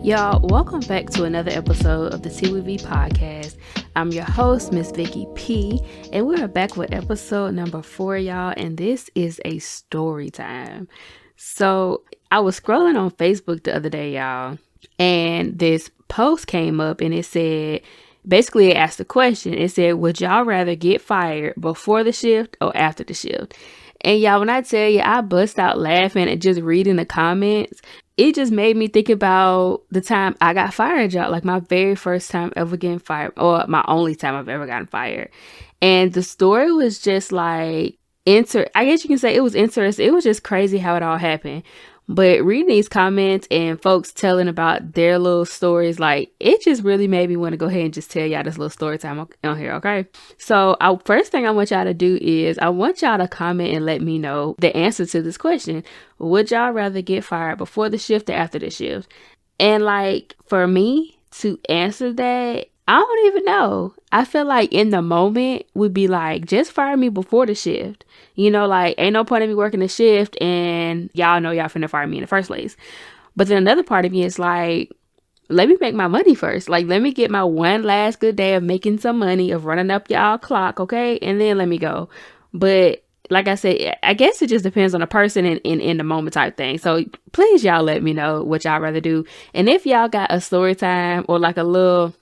Y'all, welcome back to another episode of the TWV podcast. I'm your host, Miss Vicky P, and we're back with episode number 4, y'all, and this is a story time. So I was scrolling on Facebook the other day, y'all, and this post came up and it said, basically it asked a question. It said, would y'all rather get fired before the shift or after the shift? And y'all, when I tell you, I bust out laughing and just reading the comments. It just made me think about the time I got fired, y'all. Like my very first time ever getting fired, or my only time I've ever gotten fired. And the story was just like, I guess you can say it was interesting. It was just crazy how it all happened. But reading these comments and folks telling about their little stories, like it just really made me want to go ahead and just tell y'all this little story time on here, okay? So first thing I want y'all to do is I want y'all to comment and let me know the answer to this question. Would y'all rather get fired before the shift or after the shift? And like for me to answer that, I don't even know. I feel like in the moment would be like, just fire me before the shift. You know, like ain't no point in me working the shift and y'all know y'all finna fire me in the first place. But then another part of me is like, let me make my money first. Like, let me get my one last good day of making some money, of running up y'all clock, okay? And then let me go. But like I said, I guess it just depends on the person and in the moment type thing. So please y'all let me know what y'all rather do. And if y'all got a story time or like a little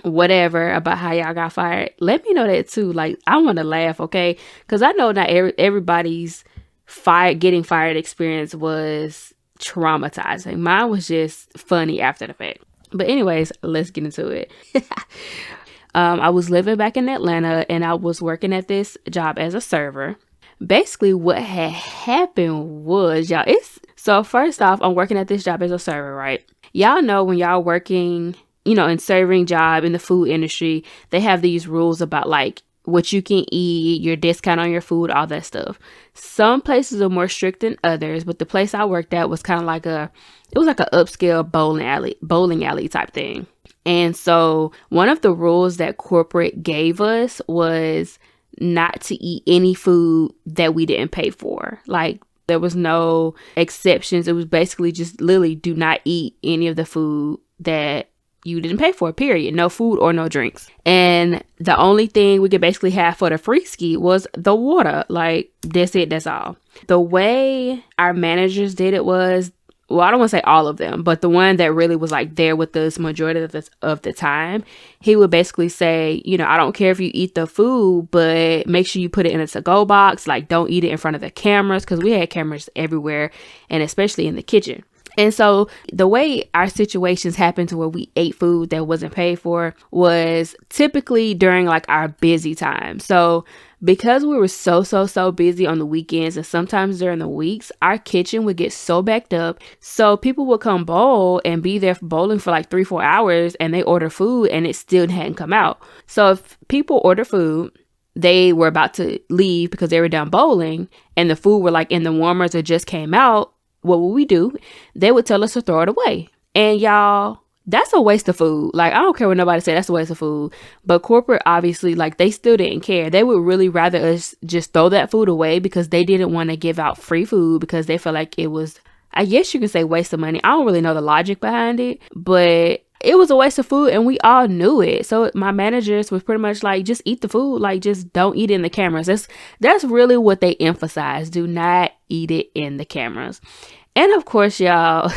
whatever about how y'all got fired, let me know that too. Like I want to laugh, okay? Because I know not everybody's getting fired experience was traumatizing. Mine was just funny after the fact. But anyways, let's get into it. I was living back in Atlanta and I was working at this job as a server. Basically what had happened was, y'all, so first off, I'm working at this job as a server, right? Y'all know when y'all working, you know, in serving job in the food industry, they have these rules about like what you can eat, your discount on your food, all that stuff. Some places are more strict than others, but the place I worked at was kind of like it was like an upscale bowling alley type thing. And so one of the rules that corporate gave us was not to eat any food that we didn't pay for. Like there was no exceptions. It was basically just literally do not eat any of the food that you didn't pay for, period. No food or no drinks. And the only thing we could basically have for the free ski was the water. Like that's it, that's all. The way our managers did it was, well, I don't want to say all of them, but the one that really was like there with us majority of the time, he would basically say, you know, I don't care if you eat the food, but make sure you put it in a to-go box. Like don't eat it in front of the cameras, because we had cameras everywhere and especially in the kitchen. And so the way our situations happened to where we ate food that wasn't paid for was typically during like our busy time. So because we were so busy on the weekends and sometimes during the weeks, our kitchen would get so backed up. So people would come bowl and be there bowling for like 3-4 hours and they order food and it still hadn't come out. So if people order food, they were about to leave because they were done bowling and the food were like in the warmers or just came out, what would we do? They would tell us to throw it away. And y'all, that's a waste of food. Like, I don't care what nobody say, that's a waste of food. But corporate, obviously, like, they still didn't care. They would really rather us just throw that food away because they didn't want to give out free food because they felt like it was, I guess you can say, waste of money. I don't really know the logic behind it, but it was a waste of food and we all knew it. So my managers was pretty much like, just eat the food. Like, just don't eat it in the cameras. That's really what they emphasize. Do not eat it in the cameras. And of course, y'all,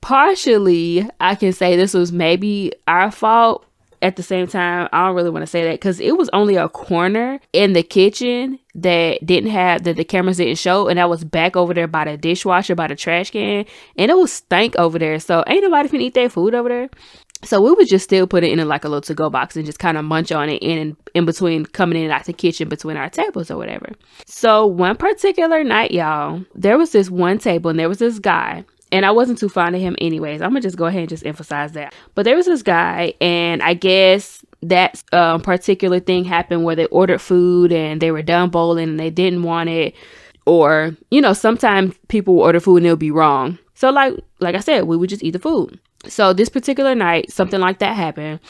partially, I can say this was maybe our fault. At the same time, I don't really want to say that because it was only a corner in the kitchen that the cameras didn't show. And that was back over there by the dishwasher, by the trash can. And it was stank over there. So ain't nobody finna eat their food over there. So we would just still put it in like a little to-go box and just kind of munch on it in between coming in and out the kitchen between our tables or whatever. So one particular night, y'all, there was this one table and there was this guy. And I wasn't too fond of him anyways. I'm going to just go ahead and just emphasize that. But there was this guy and I guess that particular thing happened where they ordered food and they were done bowling and they didn't want it. Or, you know, sometimes people will order food and it'll be wrong. So like I said, we would just eat the food. So this particular night, something like that happened.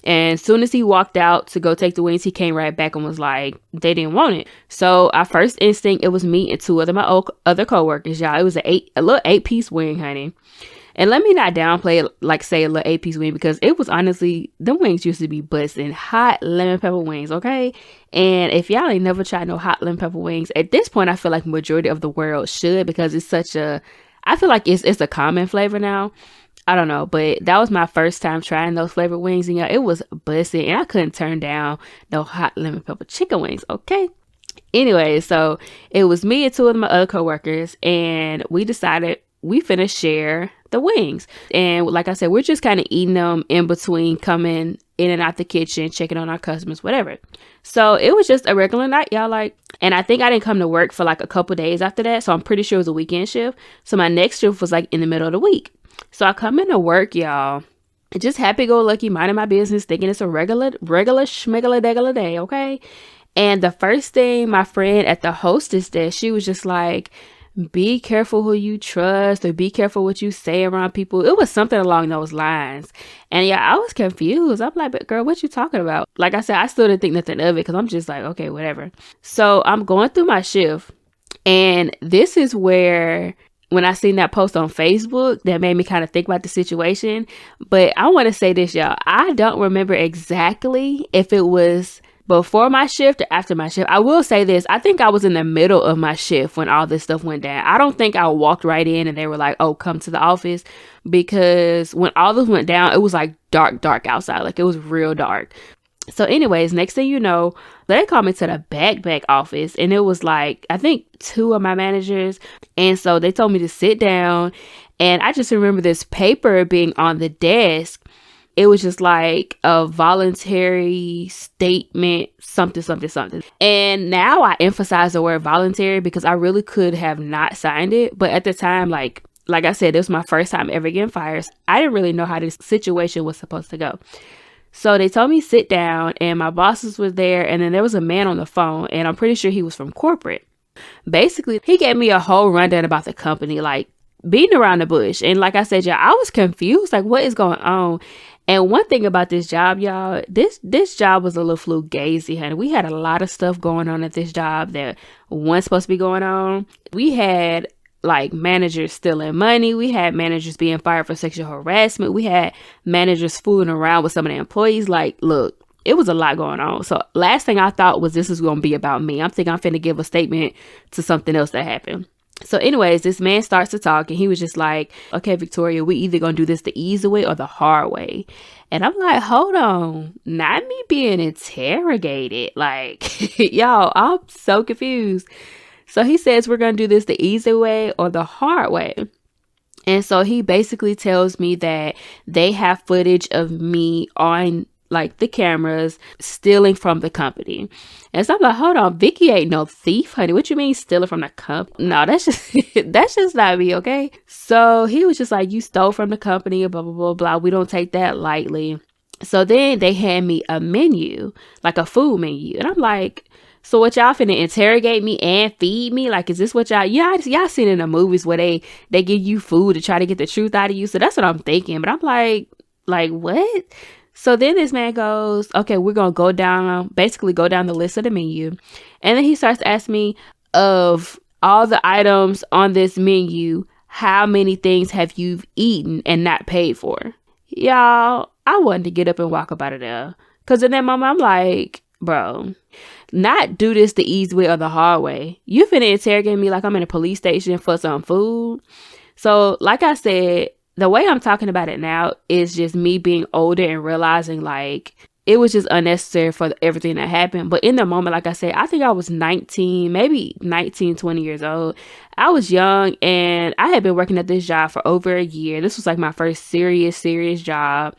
And as soon as he walked out to go take the wings, he came right back and was like, they didn't want it. So our first instinct, it was me and two of my other coworkers, y'all. It was a little 8-piece wing, honey. And let me not downplay it, like say Lil AP's wing, because it was honestly, them wings used to be busting. Hot lemon pepper wings, okay? And if y'all ain't never tried no hot lemon pepper wings, at this point I feel like majority of the world should, because it's such a, I feel like it's a common flavor now. I don't know, but that was my first time trying those flavored wings, and it was busting, and I couldn't turn down no hot lemon pepper chicken wings, okay? Anyway, so it was me and two of my other coworkers, and we decided we finna share the wings. And like I said, we're just kind of eating them in between coming in and out the kitchen, checking on our customers, whatever. So it was just a regular night, y'all, like, and I think I didn't come to work for like a couple days after that. So I'm pretty sure it was a weekend shift. So my next shift was like in the middle of the week. So I come into work, y'all, just happy-go-lucky, minding my business, thinking it's a regular schmiggle-degular day, okay? And the first thing my friend at the hostess desk, she was just like, be careful who you trust, or be careful what you say around people. It was something along those lines. And yeah, I was confused. I'm like, but girl, what you talking about? Like I said, I still didn't think nothing of it, because I'm just like, okay, whatever. So I'm going through my shift, and this is where, when I seen that post on Facebook, that made me kind of think about the situation. But I want to say this, y'all. I don't remember exactly if it was before my shift or after my shift. I will say this. I think I was in the middle of my shift when all this stuff went down. I don't think I walked right in and they were like, oh, come to the office. Because when all this went down, it was like dark outside. Like, it was real dark. So anyways, next thing you know, they called me to the back office, and it was like, I think 2 of my managers. And so they told me to sit down, and I just remember this paper being on the desk. It was just like a voluntary statement, something. And now I emphasize the word voluntary, because I really could have not signed it. But at the time, like I said, this was my first time ever getting fired. I didn't really know how this situation was supposed to go. So they told me sit down, and my bosses were there, and then there was a man on the phone, and I'm pretty sure he was from corporate. Basically, he gave me a whole rundown about the company, like beating around the bush. And like I said, y'all, I was confused, like, what is going on? And one thing about this job, y'all, this job was a little fugazi, honey. We had a lot of stuff going on at this job that wasn't supposed to be going on. We had like managers stealing money. We had managers being fired for sexual harassment. We had managers fooling around with some of the employees. Like, look, it was a lot going on. So last thing I thought was this is going to be about me. I'm thinking I'm finna give a statement to something else that happened. So anyways, this man starts to talk, and he was just like, okay, Victoria, we either going to do this the easy way or the hard way. And I'm like, hold on, not me being interrogated. Like, y'all, I'm so confused. So he says we're going to do this the easy way or the hard way. And so he basically tells me that they have footage of me on like the cameras stealing from the company. And so I'm like, hold on, Vicky ain't no thief, honey. What you mean stealing from the company? No, that's just not me, okay? So he was just like, you stole from the company, blah, blah, blah, blah. We don't take that lightly. So then they hand me a menu, like a food menu. And I'm like, so what, y'all finna interrogate me and feed me? Like, is this what y'all seen in the movies where they give you food to try to get the truth out of you? So that's what I'm thinking. But I'm like what? So then this man goes, okay, we're going to basically go down the list of the menu. And then he starts to ask me, of all the items on this menu, how many things have you eaten and not paid for? Y'all, I wanted to get up and walk up out of there. Because in that moment, I'm like, bro, not do this the easy way or the hard way. You finna interrogate me like I'm in a police station for some food. So like I said, the way I'm talking about it now is just me being older and realizing like it was just unnecessary for everything that happened. But in the moment, like I said, I think I was 19, maybe 19, 20 years old. I was young, and I had been working at this job for over a year. This was like my first serious job.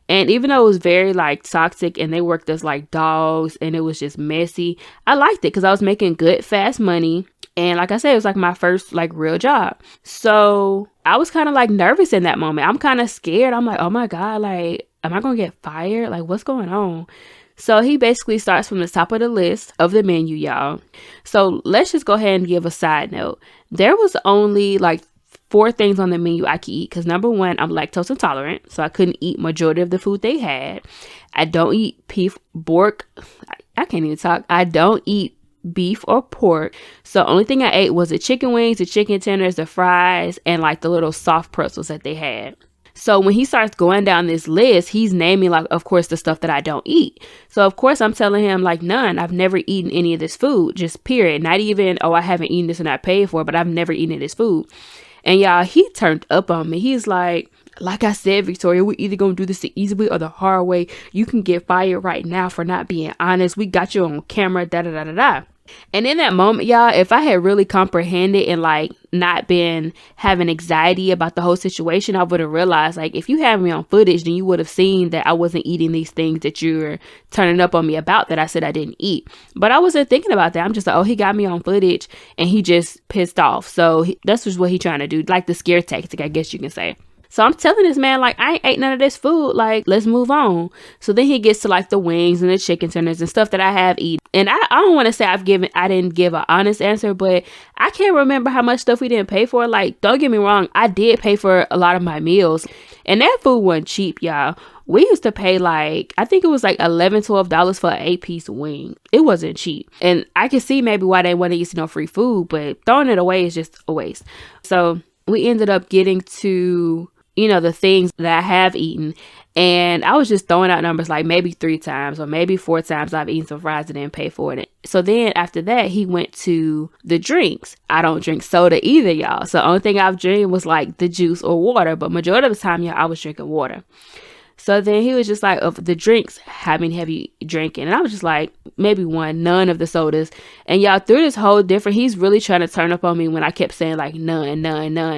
And even though it was very like toxic and they worked us like dogs and it was just messy, I liked it because I was making good, fast money. And like I said, it was like my first like real job. So I was kind of like nervous in that moment. I'm kind of scared. I'm like, oh my God, like, am I going to get fired? Like, what's going on? So he basically starts from the top of the list of the menu, y'all. So let's just go ahead and give a side note. There was only like 4 things on the menu I could eat because number 1, I'm lactose intolerant, so I couldn't eat majority of the food they had. I don't eat beef, pork. I can't even talk. I don't eat beef or pork. So only thing I ate was the chicken wings, the chicken tenders, the fries, and like the little soft pretzels that they had. So when he starts going down this list, he's naming, like, of course, the stuff that I don't eat. So of course I'm telling him, like, none. I've never eaten any of this food, just period. Not even, oh, I haven't eaten this and I paid for it, but I've never eaten any of this food. And y'all, he turned up on me. He's like I said, Victoria, we're either going to do this the easy way or the hard way. You can get fired right now for not being honest. We got you on camera, da da da da da. And in that moment, y'all, if I had really comprehended and like not been having anxiety about the whole situation, I would have realized, like, if you had me on footage, then you would have seen that I wasn't eating these things that you're turning up on me about, that I said I didn't eat. But I wasn't thinking about that. I'm just like, oh, he got me on footage and he just pissed off. So that's just what he trying to do, like the scare tactic, I guess you can say. So I'm telling this man, like, I ain't ate none of this food. Like, let's move on. So then he gets to like the wings and the chicken tenders and stuff that I have eaten. And I don't want to say I didn't give an honest answer, but I can't remember how much stuff we didn't pay for. Like, don't get me wrong, I did pay for a lot of my meals. And that food wasn't cheap, y'all. We used to pay like, I think it was like $11-12 for an 8-piece wing. It wasn't cheap. And I can see maybe why they want to use no free food, but throwing it away is just a waste. So we ended up getting to, you know, the things that I have eaten. And I was just throwing out numbers like maybe 3 times or maybe 4 times I've eaten some fries and didn't pay for it. So then after that, he went to the drinks. I don't drink soda either, y'all. So the only thing I've drank was like the juice or water. But majority of the time, y'all, I was drinking water. So then he was just like, of the drinks, how many have you drinking? And I was just like, maybe one, none of the sodas. And y'all, through this whole he's really trying to turn up on me when I kept saying like none.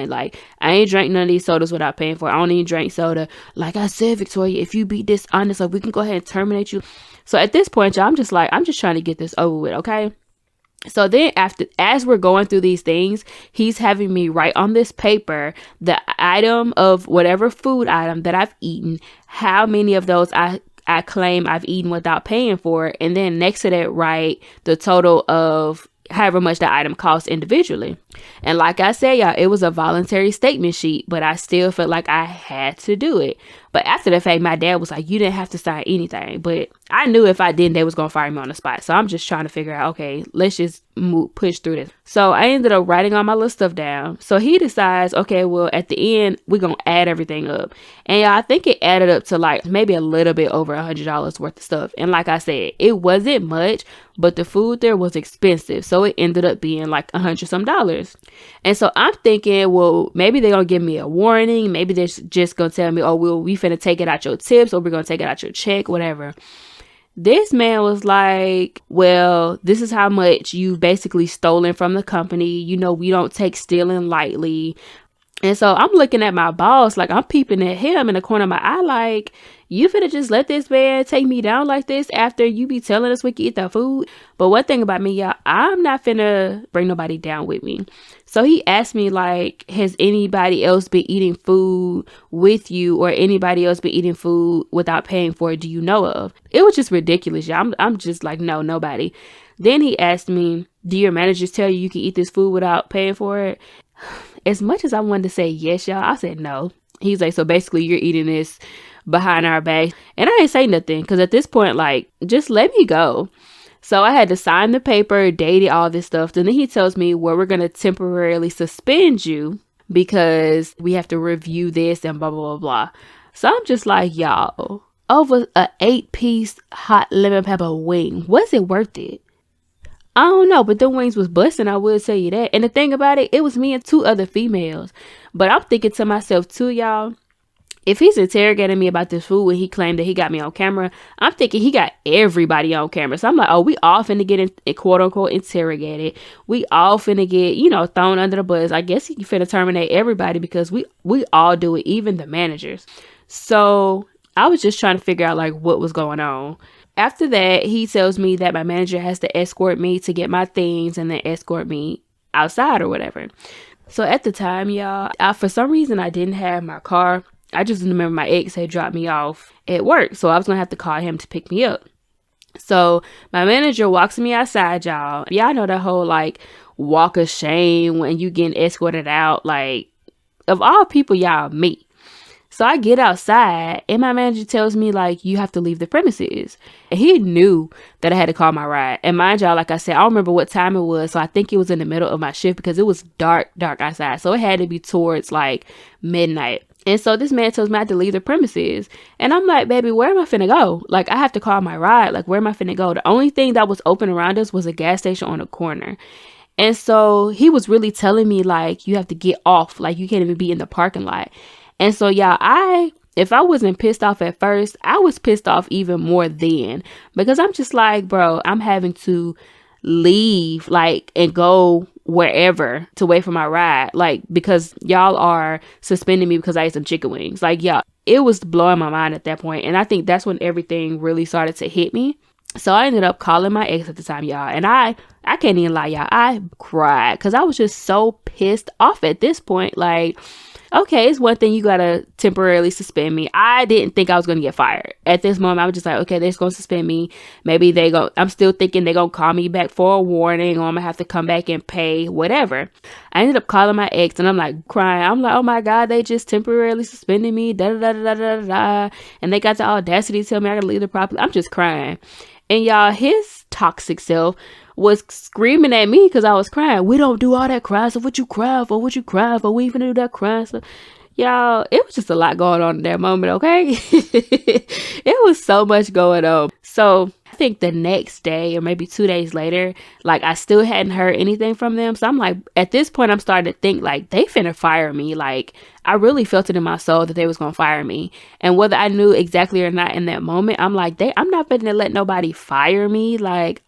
Like, I ain't drank none of these sodas without paying for it. I don't even drink soda. Like I said, Victoria, if you be dishonest, like, we can go ahead and terminate you. So at this point, y'all, I'm just trying to get this over with, okay? So then as we're going through these things, he's having me write on this paper the item of whatever food item that I've eaten, how many of those I claim I've eaten without paying for it. And then next to that, write the total of however much the item costs individually. And like I said, y'all, it was a voluntary statement sheet, but I still felt like I had to do it. But after the fact, my dad was like, you didn't have to sign anything. But I knew if I didn't, they was going to fire me on the spot. So I'm just trying to figure out, okay, let's just push through this. So I ended up writing all my little stuff down. So he decides, okay, well, at the end, we're going to add everything up. And yeah, I think it added up to like maybe a little bit over $100 worth of stuff. And like I said, it wasn't much, but the food there was expensive. So it ended up being like $100 some. And so I'm thinking, well, maybe they're going to give me a warning. Maybe they're just going to tell me, oh, we finna take it out your tips, or we're going to take it out your check, whatever. This man was like, well, this is how much you basically stolen from the company. You know, we don't take stealing lightly. And so I'm looking at my boss, like I'm peeping at him in the corner of my eye, like, you finna just let this man take me down like this after you be telling us we can eat that food? But one thing about me, y'all, I'm not finna bring nobody down with me. So he asked me, like, has anybody else been eating food with you, or anybody else been eating food without paying for it? Do you know of? It was just ridiculous, y'all. I'm just like, no, nobody. Then he asked me, do your managers tell you can eat this food without paying for it? As much as I wanted to say yes, y'all, I said no. He's like, so basically you're eating this behind our back. And I ain't say nothing, because at this point, like, just let me go. So I had to sign the paper, date it, all this stuff. Then he tells me, well, we're going to temporarily suspend you because we have to review this and blah, blah, blah, blah. So I'm just like, y'all, over a 8-piece hot lemon pepper wing, was it worth it? I don't know, but the wings was busting, I will tell you that. And the thing about it, it was me and 2 other females. But I'm thinking to myself too, y'all, if he's interrogating me about this food and he claimed that he got me on camera, I'm thinking he got everybody on camera. So I'm like, oh, we all finna get quote unquote interrogated. We all finna get, you know, thrown under the bus. I guess he finna terminate everybody because we all do it, even the managers. So I was just trying to figure out like what was going on. After that, he tells me that my manager has to escort me to get my things and then escort me outside or whatever. So at the time, y'all, for some reason, I didn't have my car. I just remember my ex had dropped me off at work. So I was going to have to call him to pick me up. So my manager walks me outside, y'all. Y'all know that whole like walk of shame when you getting escorted out. Like, of all people, y'all, me. So I get outside and my manager tells me like, you have to leave the premises. And he knew that I had to call my ride. And mind y'all, like I said, I don't remember what time it was. So I think it was in the middle of my shift because it was dark outside. So it had to be towards like midnight. And so this man tells me I have to leave the premises. And I'm like, baby, where am I finna go? Like, I have to call my ride. Like, where am I finna go? The only thing that was open around us was a gas station on a corner. And so he was really telling me, like, you have to get off. Like, you can't even be in the parking lot. And so, y'all, if I wasn't pissed off at first, I was pissed off even more then. Because I'm just like, bro, I'm having to leave, like, and go wherever to wait for my ride. Like, because y'all are suspending me because I ate some chicken wings. Like, y'all, it was blowing my mind at that point. And I think that's when everything really started to hit me. So I ended up calling my ex at the time, y'all. And I can't even lie, y'all. I cried because I was just so pissed off at this point. Like, okay, it's one thing you gotta temporarily suspend me. I didn't think I was gonna get fired. At this moment, I was just like, okay, they're just gonna suspend me. Maybe I'm still thinking they're gonna call me back for a warning, or I'm gonna have to come back and pay, whatever. I ended up calling my ex and I'm like crying. I'm like, oh my God, they just temporarily suspended me, da da da da da da. And they got the audacity to tell me I gotta leave the property. I'm just crying. And y'all, his toxic self was screaming at me because I was crying. We don't do all that crying. So what you crying for? What you crying for? We ain't finna do that crying. So, y'all, it was just a lot going on in that moment, okay? It was so much going on. So I think the next day or maybe 2 days later, like I still hadn't heard anything from them. So I'm like, at this point, I'm starting to think like they finna fire me. Like I really felt it in my soul that they was gonna fire me. And whether I knew exactly or not in that moment, I'm like, I'm not finna let nobody fire me. Like,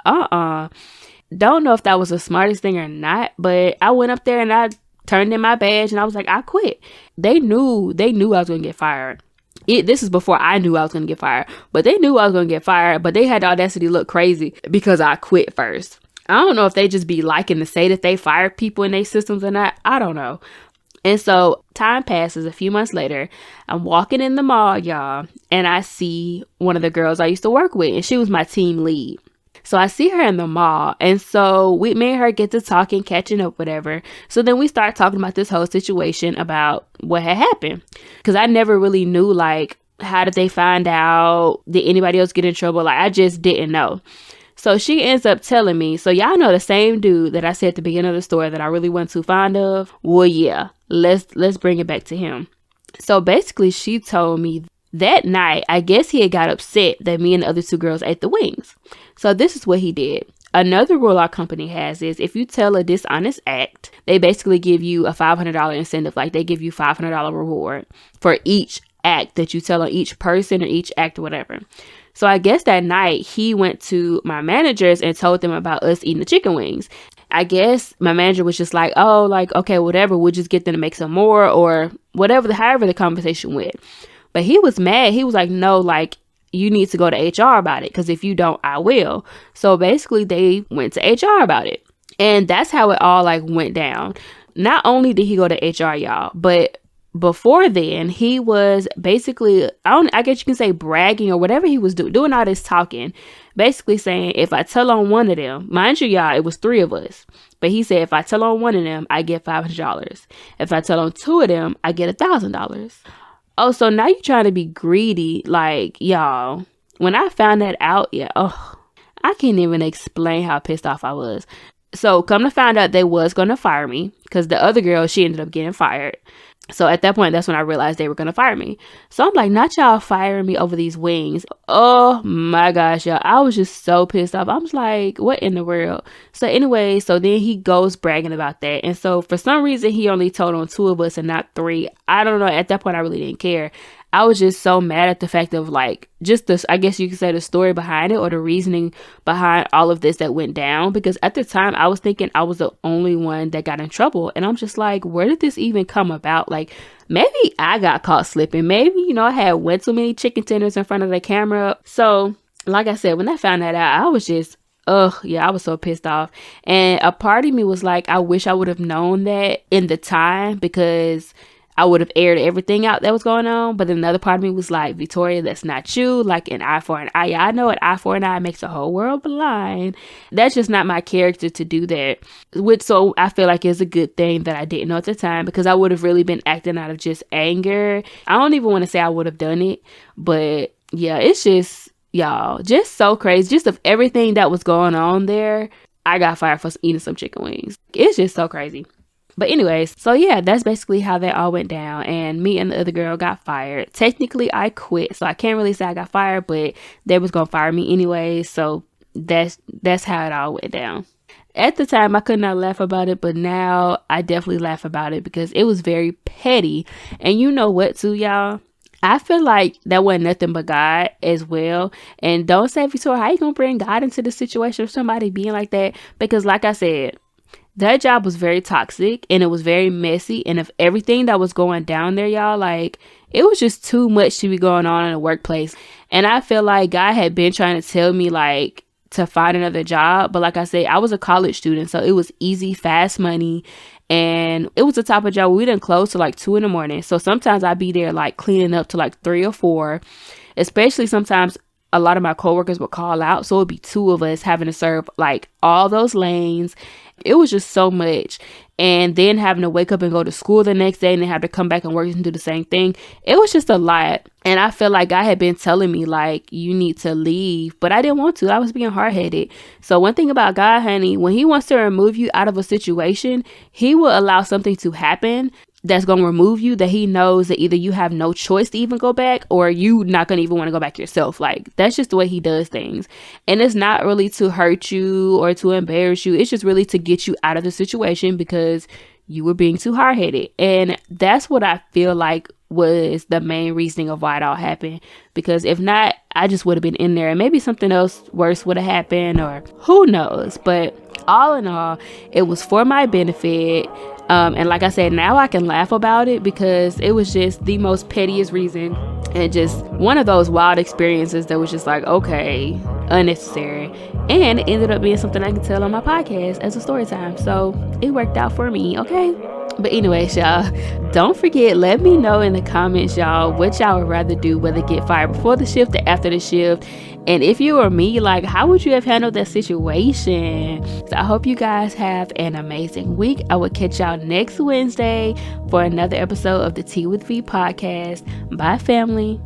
don't know if that was the smartest thing or not, but I went up there and I turned in my badge and I was like, I quit. They knew I was going to get fired. This is before I knew I was going to get fired, but they knew I was going to get fired, but they had the audacity to look crazy because I quit first. I don't know if they just be liking to say that they fired people in their systems or not. I don't know. And so time passes. A few months later, I'm walking in the mall, y'all, and I see one of the girls I used to work with, and she was my team lead. So I see her in the mall. And so me and her get to talking, catching up, whatever. So then we start talking about this whole situation about what had happened. Because I never really knew, like, how did they find out? Did anybody else get in trouble? Like, I just didn't know. So she ends up telling me, so y'all know the same dude that I said at the beginning of the story that I really wasn't too fond of? Well, yeah, let's bring it back to him. So basically she told me that night, I guess he had got upset that me and the other two girls ate the wings. So this is what he did. Another rule our company has is if you tell a dishonest act, they basically give you a $500 incentive. Like they give you $500 reward for each act that you tell on each person or each act or whatever. So I guess that night he went to my managers and told them about us eating the chicken wings. I guess my manager was just like, oh, like, okay, whatever. We'll just get them to make some more or whatever, however the conversation went. But he was mad. He was like, no, like, you need to go to HR about it. Because if you don't, I will. So basically, they went to HR about it. And that's how it all, like, went down. Not only did he go to HR, y'all, but before then, he was basically, I guess you can say bragging or whatever he was doing all this talking. Basically saying, if I tell on one of them, mind you, y'all, it was 3 of us. But he said, if I tell on one of them, I get $500. If I tell on 2 of them, I get $1,000. Oh, so now you're trying to be greedy. Like, y'all, when I found that out, I can't even explain how pissed off I was. So come to find out they was going to fire me because the other girl, she ended up getting fired. So at that point, that's when I realized they were going to fire me. So I'm like, not y'all firing me over these wings. Oh my gosh, y'all. I was just so pissed off. I was like, what in the world? So anyway, so then he goes bragging about that. And so for some reason, he only told on 2 of us and not 3. I don't know. At that point, I really didn't care. I was just so mad at the fact of like, just this, I guess you could say the story behind it or the reasoning behind all of this that went down. Because at the time I was thinking I was the only one that got in trouble. And I'm just like, where did this even come about? Like, maybe I got caught slipping. Maybe, I had went too many chicken tenders in front of the camera. So like I said, when I found that out, I was just, I was so pissed off. And a part of me was like, I wish I would have known that in the time because I would have aired everything out that was going on. But then another part of me was like, Victoria, that's not you. Like an eye for an eye. Yeah, I know an eye for an eye makes the whole world blind. That's just not my character to do that. Which, so I feel like is a good thing that I didn't know at the time, because I would have really been acting out of just anger. I don't even want to say I would have done it. But yeah, it's just, y'all, just so crazy. Just of everything that was going on there, I got fired for eating some chicken wings. It's just so crazy. But anyways, so yeah, that's basically how that all went down. And me and the other girl got fired. Technically, I quit, so I can't really say I got fired, but they was gonna fire me anyway. So that's how it all went down. At the time, I could not laugh about it, but now I definitely laugh about it because it was very petty. And you know what, too, y'all? I feel like that wasn't nothing but God as well. And don't say, Victoria, how you gonna bring God into the situation of somebody being like that? Because like I said, that job was very toxic and it was very messy. And of everything that was going down there, y'all, like, it was just too much to be going on in the workplace. And I feel like God had been trying to tell me, like, to find another job. But like I said, I was a college student, so it was easy, fast money. And it was the type of job we didn't close till like 2 a.m. So sometimes I'd be there like cleaning up to like 3 or 4, especially sometimes a lot of my coworkers would call out. So it'd be 2 of us having to serve like all those lanes. It was just so much. And then having to wake up and go to school the next day and then have to come back and work and do the same thing. It was just a lot. And I feel like God had been telling me, like, you need to leave. But I didn't want to. I was being hard-headed. So one thing about God, honey, when he wants to remove you out of a situation, he will allow something to happen that's going to remove you, that he knows that either you have no choice to even go back or you not going to even want to go back yourself. Like, that's just the way he does things. And it's not really to hurt you or to embarrass you. It's just really to get you out of the situation because you were being too hard-headed. And that's what I feel like was the main reasoning of why it all happened. Because if not, I just would have been in there and maybe something else worse would have happened, or who knows. But all in all, it was for my benefit. And like I said, now I can laugh about it because it was just the most pettiest reason and just one of those wild experiences that was just like, okay, unnecessary. And it ended up being something I can tell on my podcast as a story time. So it worked out for me, okay? But anyways, y'all, don't forget, let me know in the comments, y'all, what y'all would rather do, whether get fired before the shift or after the shift. And if you were me, like, how would you have handled that situation? So I hope you guys have an amazing week. I will catch y'all next Wednesday for another episode of the Tea with V podcast. Bye, family.